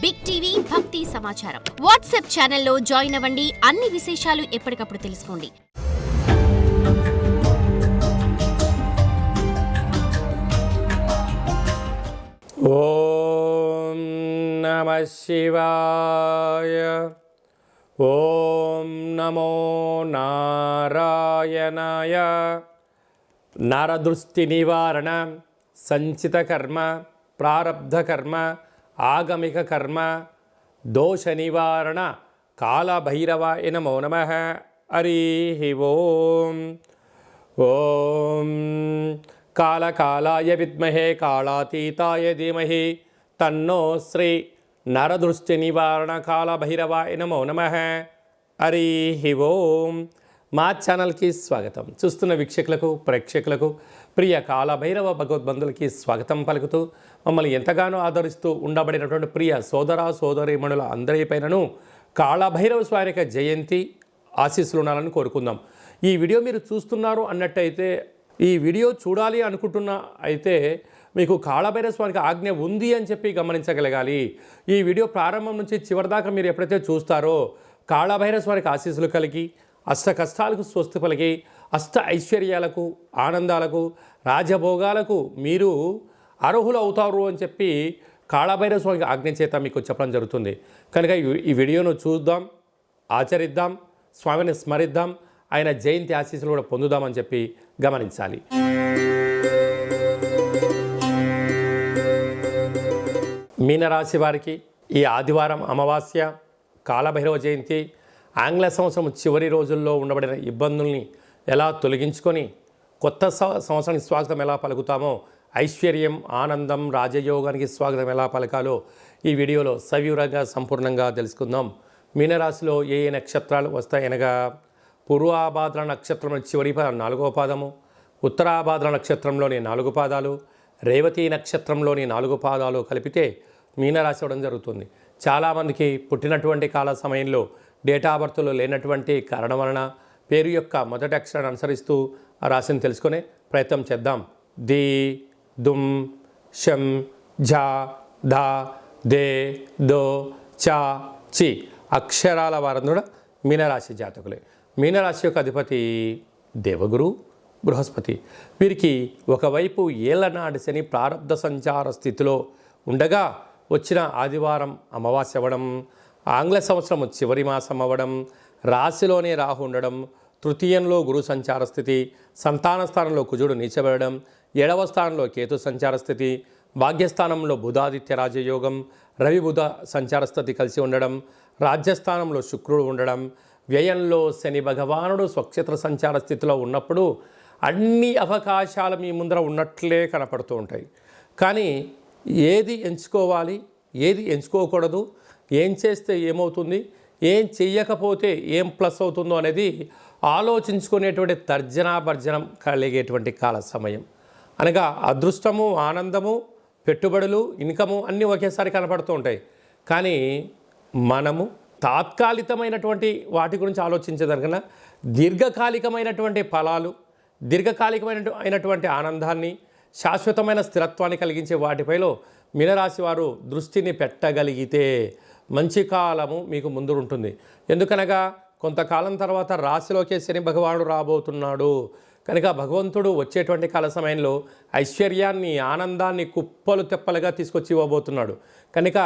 Big TV భక్తి సమాచారం WhatsApp ఛానల్లో జాయిన్ అవ్వండి. అన్ని విశేషాలు ఎప్పటికప్పుడు తెలుసుకోండి. ఓం నమః శివాయ. ఓం నమో నారాయణాయ. నరదృష్టి నివారణ, సంచిత కర్మ, ప్రారబ్ధ కర్మ, ఆగమిక కర్మ, దోష నివారణ, కాళభైరవాయ నమో నమః. హరి ఓం. ఓం కాళకాళాయ విద్మహే కాళాతీతాయ ధీమహి తన్నో శ్రీ నరదృష్టి నివారణ కాళభైరవాయ నమో నమః. హరి ఓం. మా ఛానల్కి స్వాగతం. చూస్తున్న వీక్షకులకు, ప్రేక్షకులకు, ప్రియ కాళభైరవ భగవద్బంధులకి స్వాగతం పలుకుతూ మమ్మల్ని ఎంతగానో ఆదరిస్తూ ఉండబడినటువంటి ప్రియ సోదర సోదరీమణుల అందరిపైనను కాళభైరవ స్వామి యొక్క జయంతి ఆశీస్సులు ఉండాలని కోరుకుందాం. ఈ వీడియో మీరు చూస్తున్నారు అన్నట్టయితే, ఈ వీడియో చూడాలి అనుకుంటున్న అయితే మీకు కాళభైరవ స్వామికి ఆజ్ఞ ఉంది అని చెప్పి గమనించగలగాలి. ఈ వీడియో ప్రారంభం నుంచి చివరిదాకా మీరు ఎప్పుడైతే చూస్తారో కాళభైరవ స్వామికి ఆశీస్సులు కలిగి అష్ట కష్టాలకు స్వస్తి పలికి అష్ట ఐశ్వర్యాలకు, ఆనందాలకు, రాజభోగాలకు మీరు అర్హులు అవుతారు అని చెప్పి కాళభైరవ స్వామికి ఆజ్ఞ చేత మీకు చెప్పడం జరుగుతుంది. కనుక ఈ వీడియోను చూద్దాం, ఆచరిద్దాం, స్వామిని స్మరిద్దాం, ఆయన జయంతి ఆశీస్సులు కూడా పొందుదామని చెప్పి గమనించాలి. మీనరాశి వారికి ఈ ఆదివారం అమావాస్య కాళభైరవ జయంతి ఆంగ్ల సంవత్సరం చివరి రోజుల్లో ఉండబడిన ఇబ్బందుల్ని ఎలా తొలగించుకొని కొత్త సంవత్సరానికి స్వాగతం ఎలా పలుకుతామో, ఐశ్వర్యం, ఆనందం, రాజయోగానికి స్వాగతం ఎలా పలకాలో ఈ వీడియోలో సవివరంగా సంపూర్ణంగా తెలుసుకుందాం. మీనరాశిలో ఏ నక్షత్రాలు వస్తాయనగా పూర్వాభాద్ర నక్షత్రంలో చివరి 4వ పాదము, ఉత్తరాభాద్ర నక్షత్రంలోని 4 పాదాలు, రేవతి నక్షత్రంలోని 4 పాదాలు కలిపితే మీనరాశి అవ్వడం జరుగుతుంది. చాలామందికి పుట్టినటువంటి కాల సమయంలో డేటా ఆఫ్ బర్త్లో లేనటువంటి కారణం వలన పేరు యొక్క మొదటి అక్షరాన్ని అనుసరిస్తూ ఆ రాశిని తెలుసుకునే ప్రయత్నం చేద్దాం. ది, దుమ్, షం, ఝ, ధ, దే, దో, చ, చి అక్షరాల వారందరూ మీనరాశి జాతకులే. మీనరాశి యొక్క అధిపతి దేవగురు బృహస్పతి. వీరికి ఒకవైపు ఏళ్లనాటి శని ప్రారబ్ధ సంచార స్థితిలో ఉండగా వచ్చిన ఆదివారం అమావాస్య అవ్వడం, ఆంగ్ల సంవత్సరం చివరి మాసం అవ్వడం, రాశిలోనే రాహు ఉండడం, తృతీయంలో గురు సంచార స్థితి, సంతాన స్థానంలో కుజుడు నీచబడడం, 7వ స్థానంలో కేతు సంచార స్థితి, భాగ్యస్థానంలో బుధాదిత్య రాజయోగం, రవి బుధ సంచార స్థితి కలిసి ఉండడం, రాజ్యస్థానంలో శుక్రుడు ఉండడం, వ్యయంలో శని భగవానుడు స్వక్షేత్ర సంచార స్థితిలో ఉన్నప్పుడు అన్ని అవకాశాలు మీ ముందర ఉన్నట్లే కనపడుతూ ఉంటాయి. కానీ ఏది ఎంచుకోవాలి, ఏది ఎంచుకోకూడదు, ఏం చేస్తే ఏమవుతుంది, ఏం చెయ్యకపోతే ఏం ప్లస్ అవుతుందో అనేది ఆలోచించుకునేటువంటి తర్జనాభర్జనం కలిగేటువంటి కాల సమయం. అనగా అదృష్టము, ఆనందము, పెట్టుబడులు, ఇన్కము అన్నీ ఒకేసారి కనపడుతూ ఉంటాయి. కానీ మనము తాత్కాలికమైనటువంటి వాటి గురించి ఆలోచించేదానికన్నా దీర్ఘకాలికమైనటువంటి ఫలాలు, దీర్ఘకాలికమైనటువంటి ఆనందాన్ని, శాశ్వతమైన స్థిరత్వాన్ని కలిగించే వాటిపైలో మీనరాశి వారు దృష్టిని పెట్టగలిగితే మంచి కాలము మీకు ముందు ఉంటుంది. ఎందుకనగా కొంతకాలం తర్వాత రాశిలోకే శని భగవానుడు రాబోతున్నాడు. కనుక భగవంతుడు వచ్చేటువంటి కాల సమయంలో ఐశ్వర్యాన్ని, ఆనందాన్ని కుప్పలు తెప్పలుగా తీసుకొచ్చి ఇవ్వబోతున్నాడు. కనుక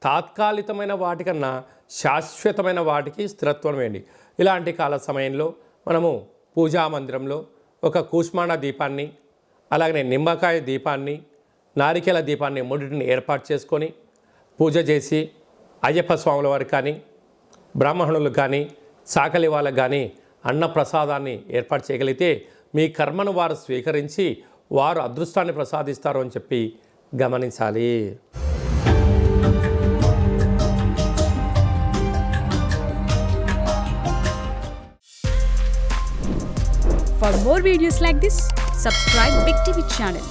తాత్కాలికమైన వాటికన్నా శాశ్వతమైన వాటికి స్థిరత్వం వేయండి. ఇలాంటి కాల సమయంలో మనము పూజా మందిరంలో ఒక కూష్మాండ దీపాన్ని, అలాగనే నిమ్మకాయ దీపాన్ని, నారికేల దీపాన్ని మూడింటిని ఏర్పాటు చేసుకొని పూజ చేసి అయ్యప్ప స్వాముల వారికి కానీ, బ్రాహ్మణులు కానీ, సాకలి వాళ్ళకు కానీ అన్న ప్రసాదాన్ని ఏర్పాటు చేయగలిగితే మీ కర్మను వారు స్వీకరించి వారు అదృష్టాన్ని ప్రసాదిస్తారు అని చెప్పి గమనించాలి. For more videos like this, subscribe Big TV channel.